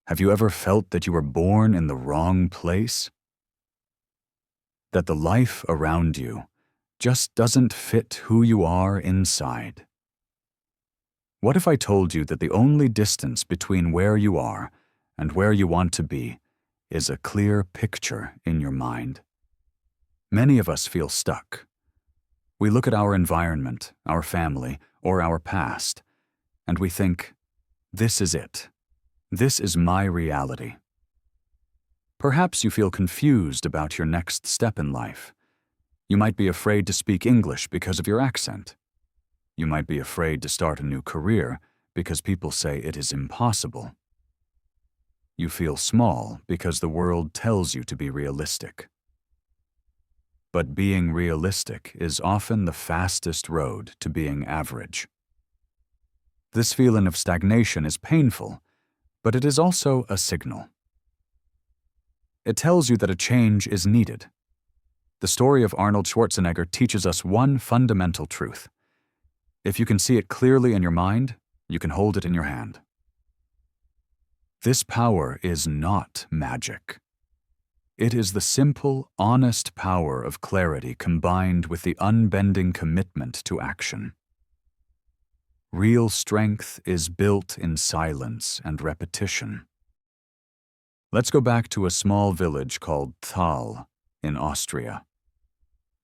Have you ever felt that you were born in the wrong place? That the life around you just doesn't fit who you are inside? What if I told you that the only distance between where you are and where you want to be is a clear picture in your mind? Many of us feel stuck. We look at our environment, our family, or our past, and we think, this is it. This is my reality. Perhaps you feel confused about your next step in life. You might be afraid to speak English because of your accent. You might be afraid to start a new career because people say it is impossible. You feel small because the world tells you to be realistic. But being realistic is often the fastest road to being average. This feeling of stagnation is painful, but it is also a signal. It tells you that a change is needed. The story of Arnold Schwarzenegger teaches us one fundamental truth. If you can see it clearly in your mind, you can hold it in your hand. This power is not magic. It is the simple, honest power of clarity combined with the unbending commitment to action. Real strength is built in silence and repetition. Let's go back to a small village called Thal in Austria.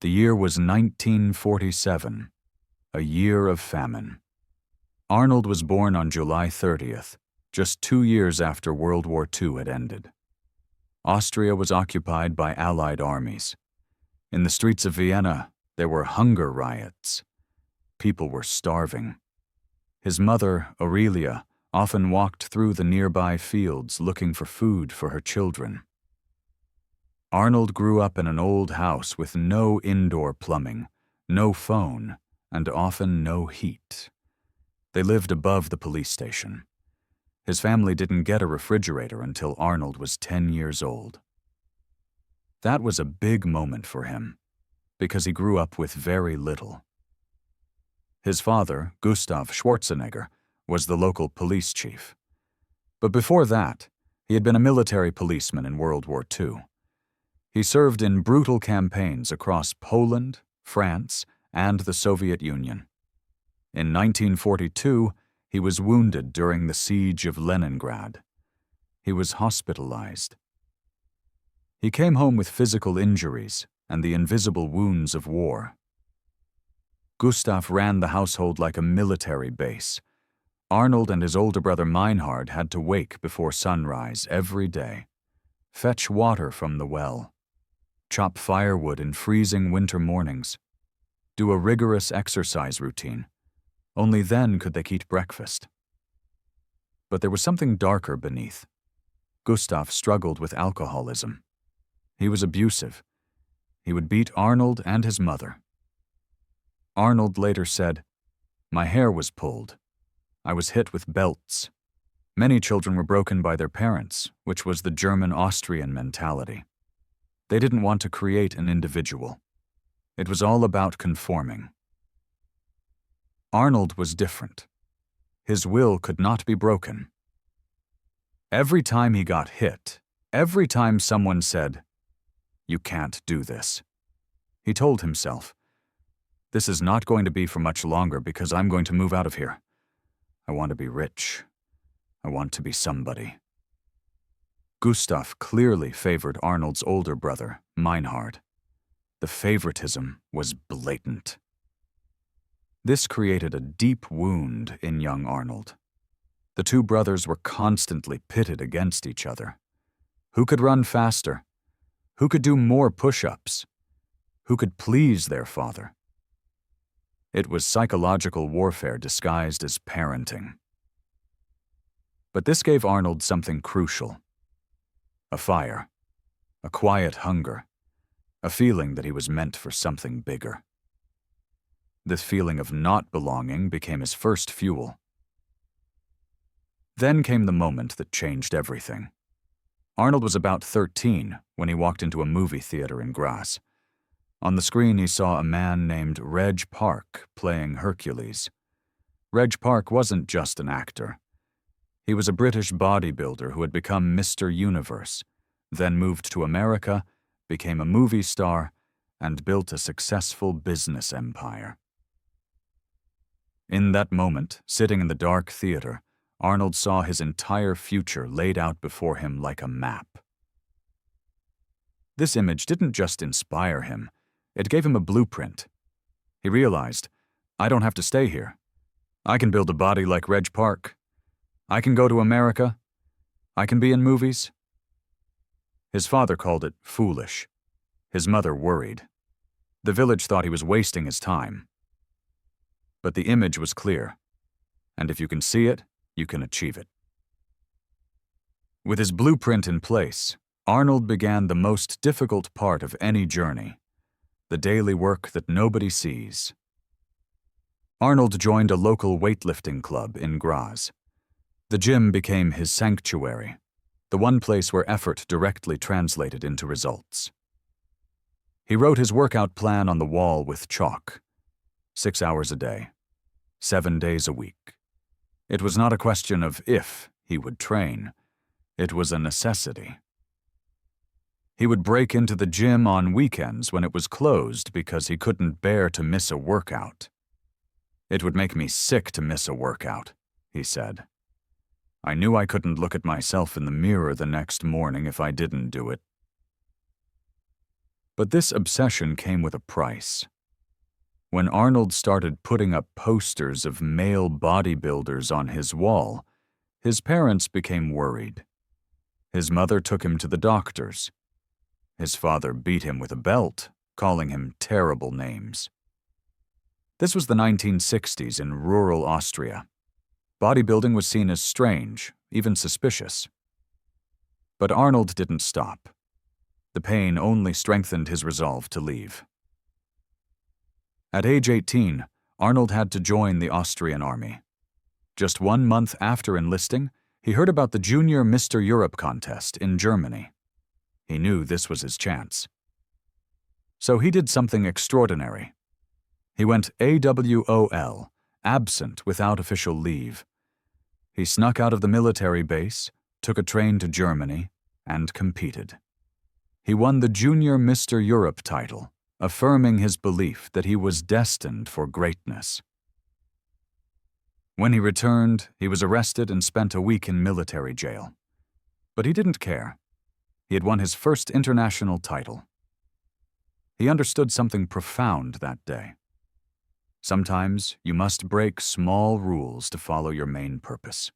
The year was 1947, a year of famine. Arnold was born on July 30th, just 2 years after World War II had ended. Austria was occupied by Allied armies. In the streets of Vienna, there were hunger riots. People were starving. His mother, Aurelia, often walked through the nearby fields looking for food for her children. Arnold grew up in an old house with no indoor plumbing, no phone, and often no heat. They lived above the police station. His family didn't get a refrigerator until Arnold was 10 years old. That was a big moment for him, because he grew up with very little. His father, Gustav Schwarzenegger, was the local police chief. But before that, he had been a military policeman in World War II. He served in brutal campaigns across Poland, France, and the Soviet Union. In 1942, he was wounded during the siege of Leningrad. He was hospitalized. He came home with physical injuries and the invisible wounds of war. Gustav ran the household like a military base. Arnold and his older brother Meinhard had to wake before sunrise every day, fetch water from the well, chop firewood in freezing winter mornings, do a rigorous exercise routine. Only then could they eat breakfast. But there was something darker beneath. Gustav struggled with alcoholism. He was abusive. He would beat Arnold and his mother. Arnold later said, "My hair was pulled. I was hit with belts. Many children were broken by their parents, which was the German-Austrian mentality. They didn't want to create an individual. It was all about conforming." Arnold was different. His will could not be broken. Every time he got hit, every time someone said, "You can't do this," he told himself, "This is not going to be for much longer because I'm going to move out of here. I want to be rich. I want to be somebody." Gustav clearly favored Arnold's older brother, Meinhard. The favoritism was blatant. This created a deep wound in young Arnold. The two brothers were constantly pitted against each other. Who could run faster? Who could do more push-ups? Who could please their father? It was psychological warfare disguised as parenting. But this gave Arnold something crucial. A fire, a quiet hunger, a feeling that he was meant for something bigger. This feeling of not belonging became his first fuel. Then came the moment that changed everything. Arnold was about 13 when he walked into a movie theater in Graz. On the screen he saw a man named Reg Park playing Hercules. Reg Park wasn't just an actor. He was a British bodybuilder who had become Mr. Universe, then moved to America, became a movie star, and built a successful business empire. In that moment, sitting in the dark theater, Arnold saw his entire future laid out before him like a map. This image didn't just inspire him, it gave him a blueprint. He realized, I don't have to stay here. I can build a body like Reg Park. I can go to America. I can be in movies. His father called it foolish. His mother worried. The village thought he was wasting his time. But the image was clear, and if you can see it, you can achieve it. With his blueprint in place, Arnold began the most difficult part of any journey, the daily work that nobody sees. Arnold joined a local weightlifting club in Graz. The gym became his sanctuary, the one place where effort directly translated into results. He wrote his workout plan on the wall with chalk. 6 hours a day, 7 days a week. It was not a question of if he would train. It was a necessity. He would break into the gym on weekends when it was closed because he couldn't bear to miss a workout. It would make me sick to miss a workout, he said. I knew I couldn't look at myself in the mirror the next morning if I didn't do it. But this obsession came with a price. When Arnold started putting up posters of male bodybuilders on his wall, his parents became worried. His mother took him to the doctors. His father beat him with a belt, calling him terrible names. This was the 1960s in rural Austria. Bodybuilding was seen as strange, even suspicious. But Arnold didn't stop. The pain only strengthened his resolve to leave. At age 18, Arnold had to join the Austrian army. Just 1 month after enlisting, he heard about the Junior Mr. Europe contest in Germany. He knew this was his chance. So he did something extraordinary. He went AWOL, absent without official leave. He snuck out of the military base, took a train to Germany, and competed. He won the Junior Mr. Europe title, affirming his belief that he was destined for greatness. When he returned, he was arrested and spent a week in military jail. But he didn't care. He had won his first international title. He understood something profound that day. Sometimes you must break small rules to follow your main purpose.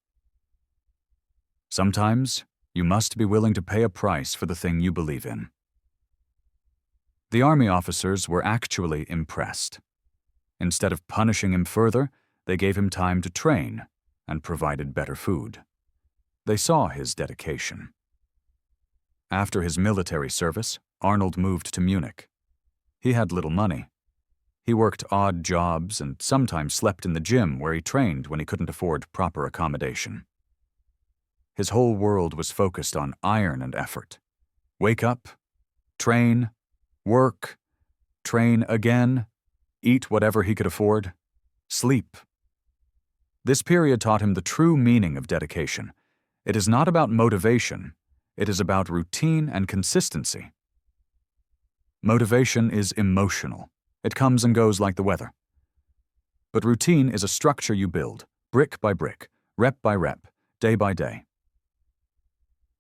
Sometimes you must be willing to pay a price for the thing you believe in. The army officers were actually impressed. Instead of punishing him further, they gave him time to train and provided better food. They saw his dedication. After his military service, Arnold moved to Munich. He had little money. He worked odd jobs and sometimes slept in the gym where he trained when he couldn't afford proper accommodation. His whole world was focused on iron and effort. Wake up, train, work, train again, eat whatever he could afford, sleep. This period taught him the true meaning of dedication. It is not about motivation, it is about routine and consistency. Motivation is emotional. It comes and goes like the weather. But routine is a structure you build, brick by brick, rep by rep, day by day.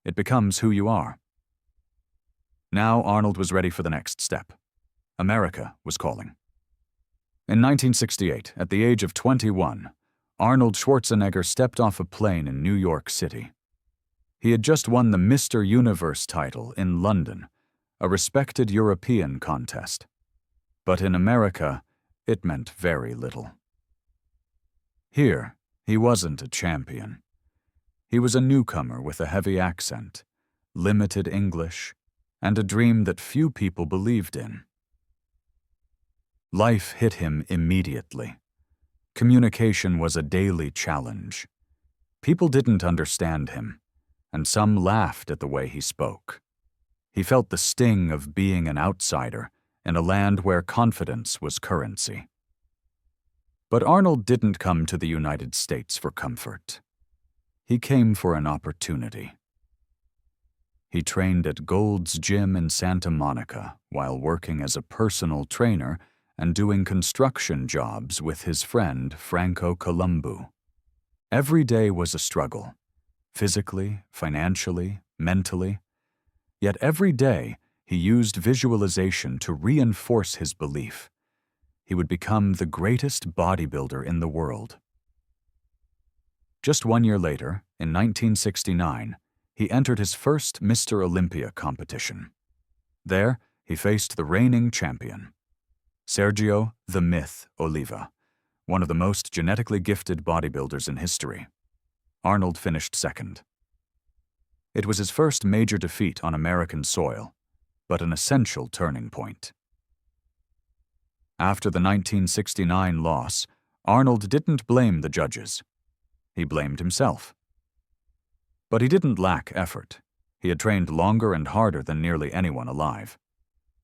It becomes who you are. Now Arnold was ready for the next step. America was calling. In 1968, at the age of 21, Arnold Schwarzenegger stepped off a plane in New York City. He had just won the Mr. Universe title in London, a respected European contest. But in America, it meant very little. Here, he wasn't a champion. He was a newcomer with a heavy accent, limited English, and a dream that few people believed in. Life hit him immediately. Communication was a daily challenge. People didn't understand him, and some laughed at the way he spoke. He felt the sting of being an outsider in a land where confidence was currency. But Arnold didn't come to the United States for comfort. He came for an opportunity. He trained at Gold's Gym in Santa Monica while working as a personal trainer and doing construction jobs with his friend Franco Columbu. Every day was a struggle, physically, financially, mentally. Yet every day he used visualization to reinforce his belief. He would become the greatest bodybuilder in the world. Just 1 year later, in 1969, he entered his first Mr. Olympia competition. There, he faced the reigning champion, Sergio "The Myth" Oliva, one of the most genetically gifted bodybuilders in history. Arnold finished second. It was his first major defeat on American soil, but an essential turning point. After the 1969 loss, Arnold didn't blame the judges. He blamed himself. But he didn't lack effort. He had trained longer and harder than nearly anyone alive.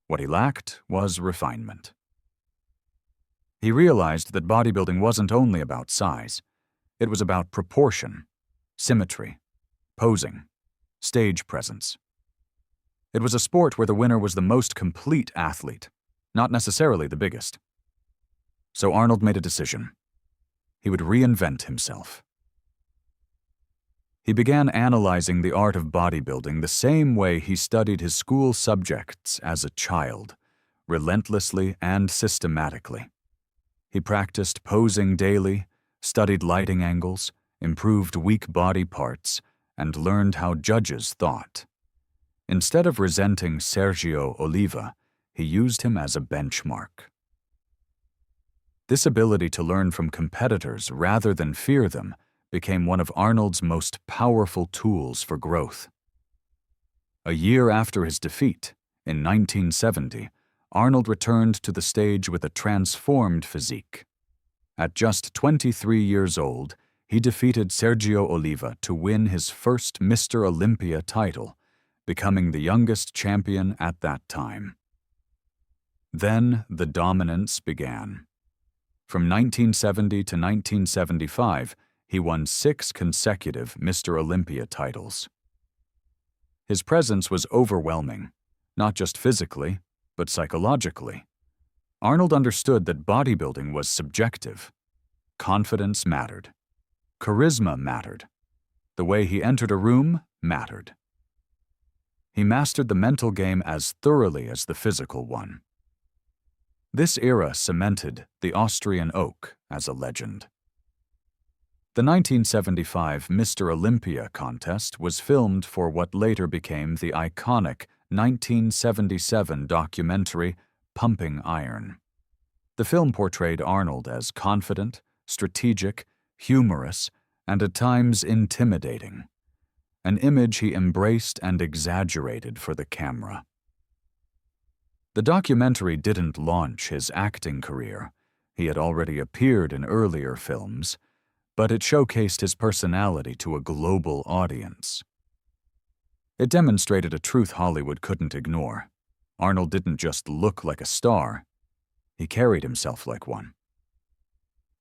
What he lacked was refinement. He realized that bodybuilding wasn't only about size. It was about proportion, symmetry, posing, stage presence. It was a sport where the winner was the most complete athlete, not necessarily the biggest. So Arnold made a decision. He would reinvent himself. He began analyzing the art of bodybuilding the same way he studied his school subjects as a child, relentlessly and systematically. He practiced posing daily, studied lighting angles, improved weak body parts, and learned how judges thought. Instead of resenting Sergio Oliva, he used him as a benchmark. This ability to learn from competitors rather than fear them became one of Arnold's most powerful tools for growth. A year after his defeat, in 1970, Arnold returned to the stage with a transformed physique. At just 23 years old, he defeated Sergio Oliva to win his first Mr. Olympia title, becoming the youngest champion at that time. Then the dominance began. From 1970 to 1975, he won 6 consecutive Mr. Olympia titles. His presence was overwhelming, not just physically, but psychologically. Arnold understood that bodybuilding was subjective. Confidence mattered. Charisma mattered. The way he entered a room mattered. He mastered the mental game as thoroughly as the physical one. This era cemented the Austrian Oak as a legend. The 1975 Mr. Olympia contest was filmed for what later became the iconic 1977 documentary Pumping Iron. The film portrayed Arnold as confident, strategic, humorous, and at times intimidating, an image he embraced and exaggerated for the camera. The documentary didn't launch his acting career. He had already appeared in earlier films, but it showcased his personality to a global audience. It demonstrated a truth Hollywood couldn't ignore. Arnold didn't just look like a star, he carried himself like one.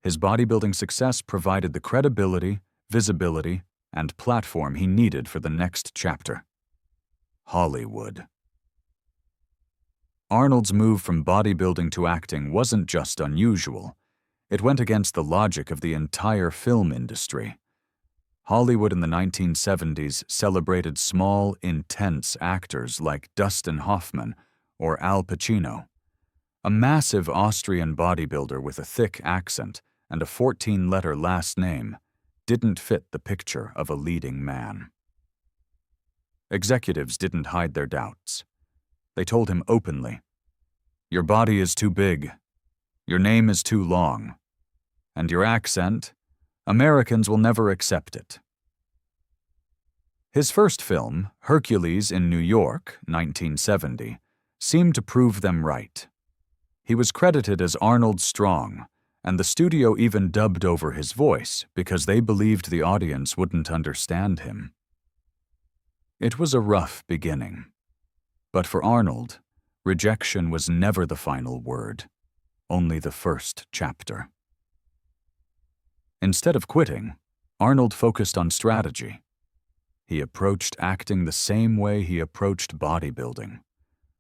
His bodybuilding success provided the credibility, visibility, and platform he needed for the next chapter. Hollywood. Arnold's move from bodybuilding to acting wasn't just unusual. It went against the logic of the entire film industry. Hollywood in the 1970s celebrated small, intense actors like Dustin Hoffman or Al Pacino. A massive Austrian bodybuilder with a thick accent and a 14-letter last name didn't fit the picture of a leading man. Executives didn't hide their doubts. They told him openly, "Your body is too big, your name is too long, and your accent, Americans will never accept it." His first film, Hercules in New York, 1970, seemed to prove them right. He was credited as Arnold Strong, and the studio even dubbed over his voice because they believed the audience wouldn't understand him. It was a rough beginning. But for Arnold, rejection was never the final word, only the first chapter. Instead of quitting, Arnold focused on strategy. He approached acting the same way he approached bodybuilding,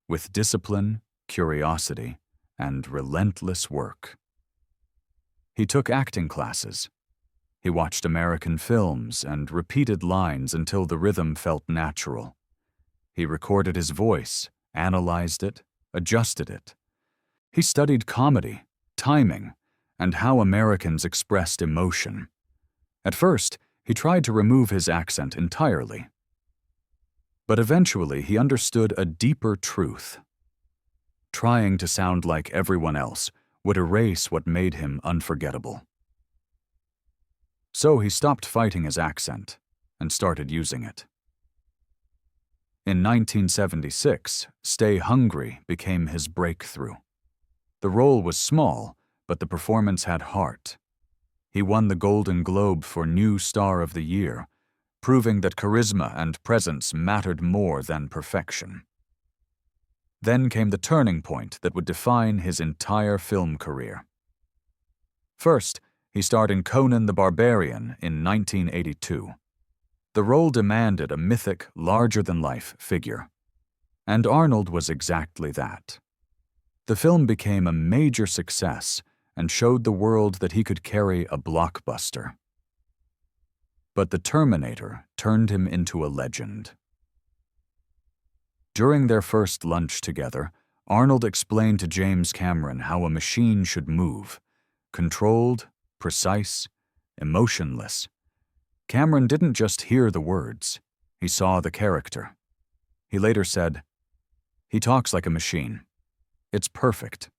with discipline, curiosity, and relentless work. He took acting classes. He watched American films and repeated lines until the rhythm felt natural. He recorded his voice, analyzed it, adjusted it. He studied comedy, timing, and how Americans expressed emotion. At first, he tried to remove his accent entirely. But eventually, he understood a deeper truth. Trying to sound like everyone else would erase what made him unforgettable. So he stopped fighting his accent and started using it. In 1976, Stay Hungry became his breakthrough. The role was small, but the performance had heart. He won the Golden Globe for New Star of the Year, proving that charisma and presence mattered more than perfection. Then came the turning point that would define his entire film career. First, he starred in Conan the Barbarian in 1982. The role demanded a mythic, larger-than-life figure. And Arnold was exactly that. The film became a major success and showed the world that he could carry a blockbuster. But the Terminator turned him into a legend. During their first lunch together, Arnold explained to James Cameron how a machine should move, controlled, precise, emotionless. Cameron didn't just hear the words, he saw the character. He later said, "He talks like a machine. It's perfect."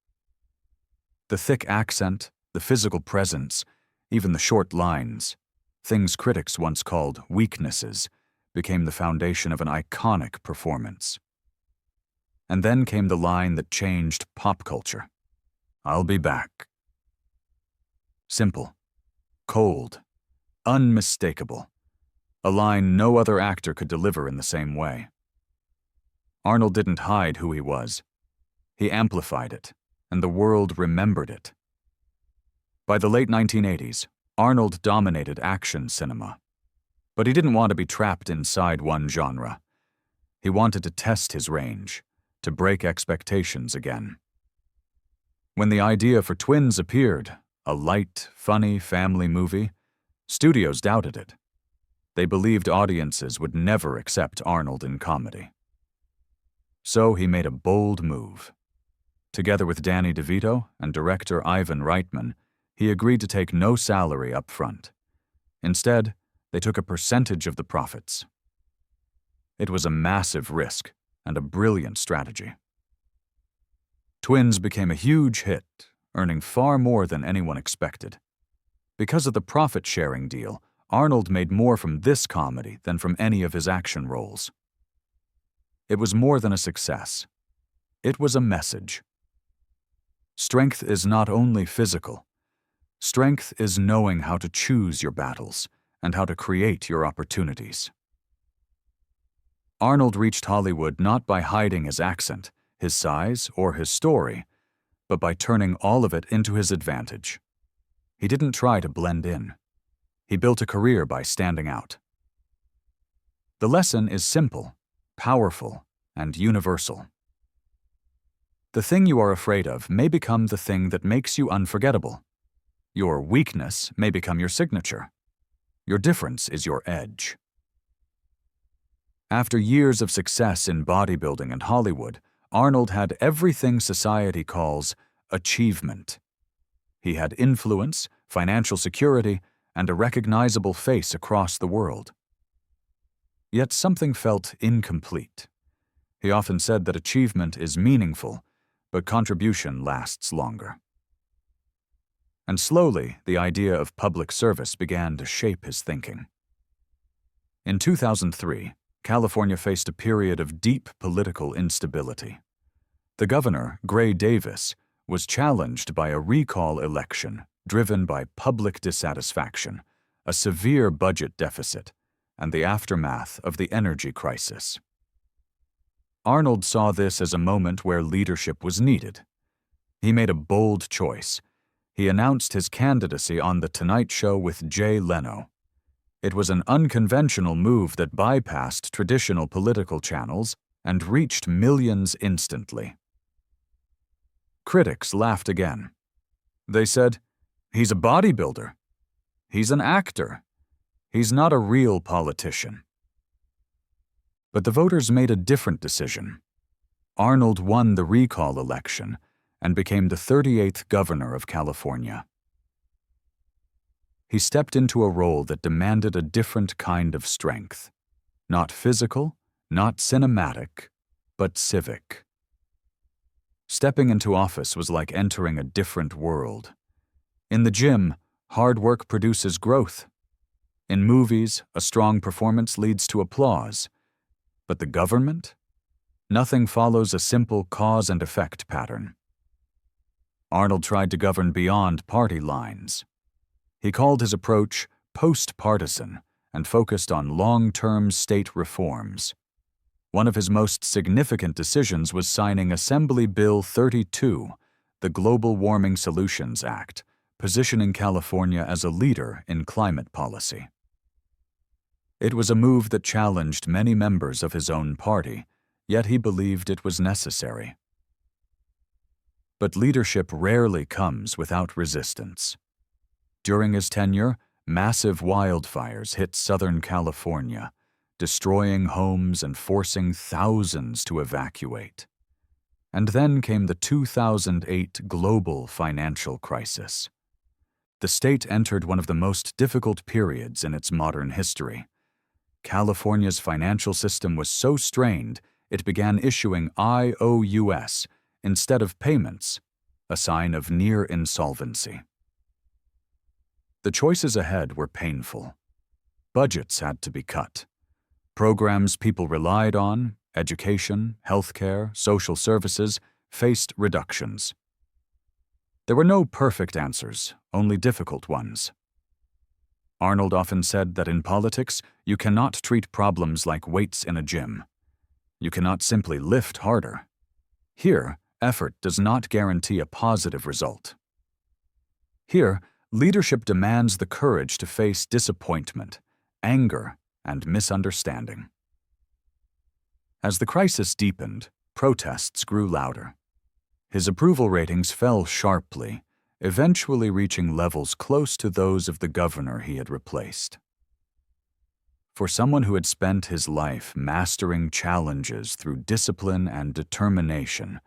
The thick accent, the physical presence, even the short lines, things critics once called weaknesses, became the foundation of an iconic performance. And then came the line that changed pop culture. "I'll be back." Simple, cold, unmistakable, a line no other actor could deliver in the same way. Arnold didn't hide who he was. He amplified it, and the world remembered it. By the late 1980s, Arnold dominated action cinema. But he didn't want to be trapped inside one genre. He wanted to test his range, to break expectations again. When the idea for Twins appeared, a light, funny family movie, studios doubted it. They believed audiences would never accept Arnold in comedy. So he made a bold move. Together with Danny DeVito and director Ivan Reitman, he agreed to take no salary up front. Instead, they took a percentage of the profits. It was a massive risk and a brilliant strategy. Twins became a huge hit, earning far more than anyone expected. Because of the profit-sharing deal, Arnold made more from this comedy than from any of his action roles. It was more than a success. It was a message. Strength is not only physical. Strength is knowing how to choose your battles and how to create your opportunities. Arnold reached Hollywood not by hiding his accent, his size, or his story, but by turning all of it into his advantage. He didn't try to blend in. He built a career by standing out. The lesson is simple, powerful, and universal. The thing you are afraid of may become the thing that makes you unforgettable. Your weakness may become your signature. Your difference is your edge. After years of success in bodybuilding and Hollywood, Arnold had everything society calls achievement. He had influence, financial security, and a recognizable face across the world. Yet something felt incomplete. He often said that achievement is meaningful, but contribution lasts longer. And slowly, the idea of public service began to shape his thinking. In 2003, California faced a period of deep political instability. The governor, Gray Davis, was challenged by a recall election driven by public dissatisfaction, a severe budget deficit, and the aftermath of the energy crisis. Arnold saw this as a moment where leadership was needed. He made a bold choice. He announced his candidacy on The Tonight Show with Jay Leno. It was an unconventional move that bypassed traditional political channels and reached millions instantly. Critics laughed again. They said, "He's a bodybuilder. He's an actor. He's not a real politician." But the voters made a different decision. Arnold won the recall election and became the 38th governor of California. He stepped into a role that demanded a different kind of strength. Not physical, not cinematic, but civic. Stepping into office was like entering a different world. In the gym, hard work produces growth. In movies, a strong performance leads to applause. But the government? Nothing follows a simple cause and effect pattern. Arnold tried to govern beyond party lines. He called his approach post-partisan and focused on long-term state reforms. One of his most significant decisions was signing Assembly Bill 32, the Global Warming Solutions Act, positioning California as a leader in climate policy. It was a move that challenged many members of his own party, yet he believed it was necessary. But leadership rarely comes without resistance. During his tenure, massive wildfires hit Southern California, destroying homes and forcing thousands to evacuate. And then came the 2008 global financial crisis. The state entered one of the most difficult periods in its modern history. California's financial system was so strained, it began issuing IOUs instead of payments, a sign of near insolvency. The choices ahead were painful. Budgets had to be cut. Programs people relied on, education, healthcare, social services, faced reductions. There were no perfect answers, only difficult ones. Arnold often said that in politics, you cannot treat problems like weights in a gym. You cannot simply lift harder. Here, effort does not guarantee a positive result. Here, leadership demands the courage to face disappointment, anger, and misunderstanding. As the crisis deepened, protests grew louder. His approval ratings fell sharply, eventually reaching levels close to those of the governor he had replaced. For someone who had spent his life mastering challenges through discipline and determination,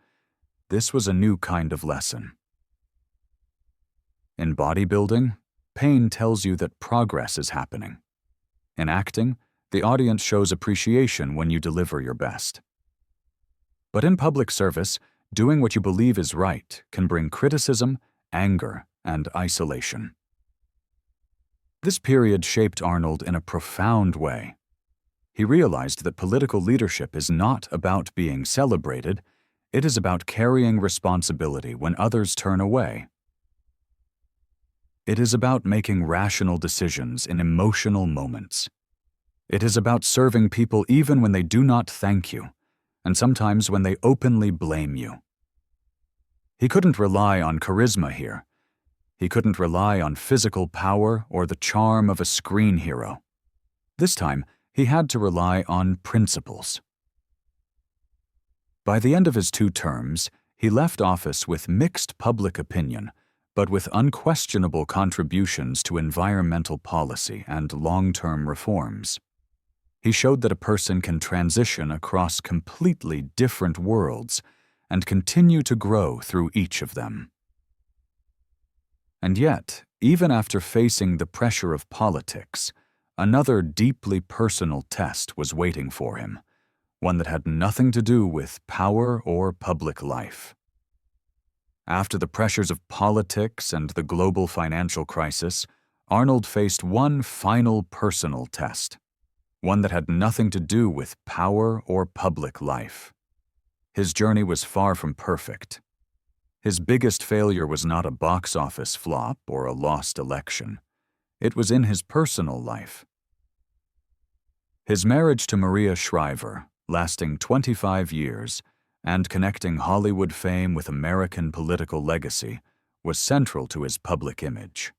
this was a new kind of lesson. In bodybuilding, pain tells you that progress is happening. In acting, the audience shows appreciation when you deliver your best. But in public service, doing what you believe is right can bring criticism, anger, and isolation. This period shaped Arnold in a profound way. He realized that political leadership is not about being celebrated, it is about carrying responsibility when others turn away. It is about making rational decisions in emotional moments. It is about serving people even when they do not thank you, and sometimes when they openly blame you. He couldn't rely on charisma here. He couldn't rely on physical power or the charm of a screen hero. This time, he had to rely on principles. By the end of his 2 terms, he left office with mixed public opinion, but with unquestionable contributions to environmental policy and long-term reforms. He showed that a person can transition across completely different worlds and continue to grow through each of them. And yet, even after facing the pressure of politics, another deeply personal test was waiting for him, one that had nothing to do with power or public life. After the pressures of politics and the global financial crisis, Arnold faced one final personal test, one that had nothing to do with power or public life. His journey was far from perfect. His biggest failure was not a box office flop or a lost election. It was in his personal life. His marriage to Maria Shriver, lasting 25 years, and connecting Hollywood fame with American political legacy, was central to his public image.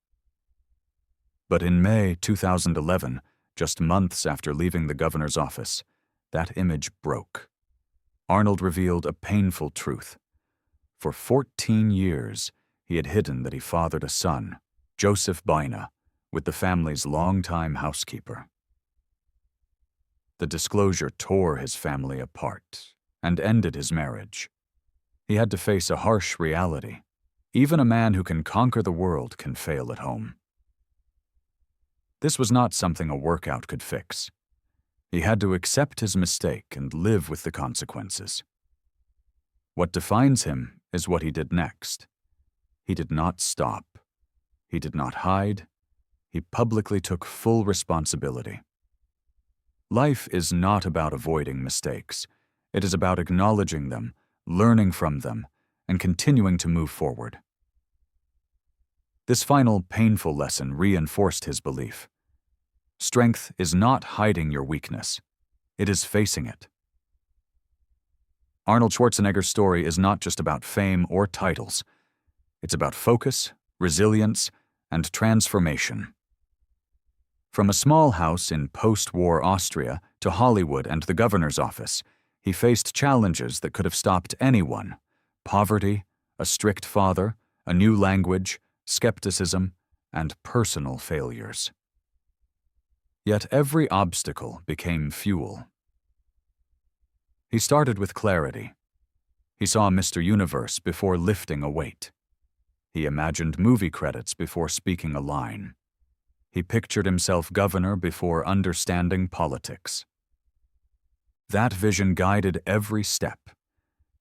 But in May 2011, Just months after leaving the governor's office, that image broke. Arnold revealed a painful truth. For 14 years, he had hidden that he fathered a son, Joseph Baina, with the family's longtime housekeeper. The disclosure tore his family apart and ended his marriage. He had to face a harsh reality. Even a man who can conquer the world can fail at home. This was not something a workout could fix. He had to accept his mistake and live with the consequences. What defines him is what he did next. He did not stop. He did not hide. He publicly took full responsibility. Life is not about avoiding mistakes. It is about acknowledging them, learning from them, and continuing to move forward. This final painful lesson reinforced his belief. Strength is not hiding your weakness. It is facing it. Arnold Schwarzenegger's story is not just about fame or titles. It's about focus, resilience, and transformation. From a small house in post-war Austria to Hollywood and the governor's office, he faced challenges that could have stopped anyone: poverty, a strict father, a new language, skepticism, and personal failures. Yet every obstacle became fuel. He started with clarity. He saw Mr. Universe before lifting a weight. He imagined movie credits before speaking a line. He pictured himself governor before understanding politics. That vision guided every step.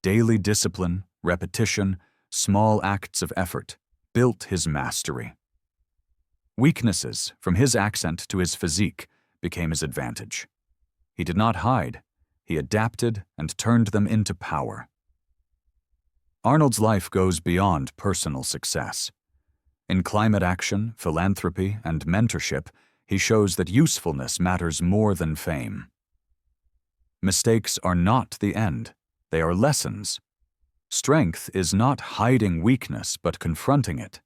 Daily discipline, repetition, small acts of effort built his mastery. Weaknesses, from his accent to his physique, became his advantage. He did not hide. He adapted and turned them into power. Arnold's life goes beyond personal success. In climate action, philanthropy, and mentorship, he shows that usefulness matters more than fame. Mistakes are not the end. They are lessons. Strength is not hiding weakness, but confronting it.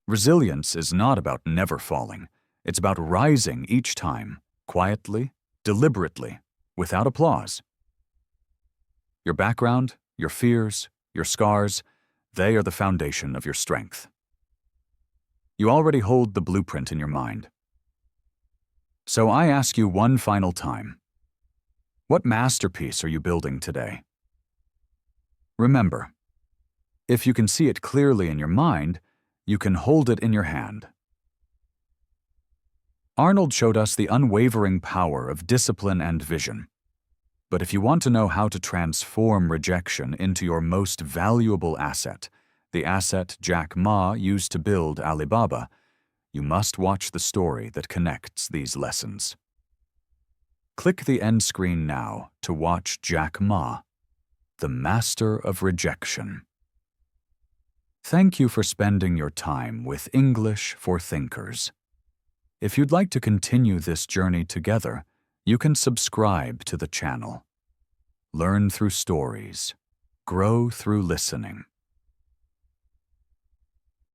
Resilience is not about never falling. It's about rising each time, quietly, deliberately, without applause. Your background, your fears, your scars, they are the foundation of your strength. You already hold the blueprint in your mind. So I ask you one final time: what masterpiece are you building today? Remember, if you can see it clearly in your mind, you can hold it in your hand. Arnold showed us the unwavering power of discipline and vision. But if you want to know how to transform rejection into your most valuable asset, the asset Jack Ma used to build Alibaba, you must watch the story that connects these lessons. Click the end screen now to watch Jack Ma, the master of rejection. Thank you for spending your time with English for Thinkers. If you'd like to continue this journey together, you can subscribe to the channel. Learn through stories. Grow through listening.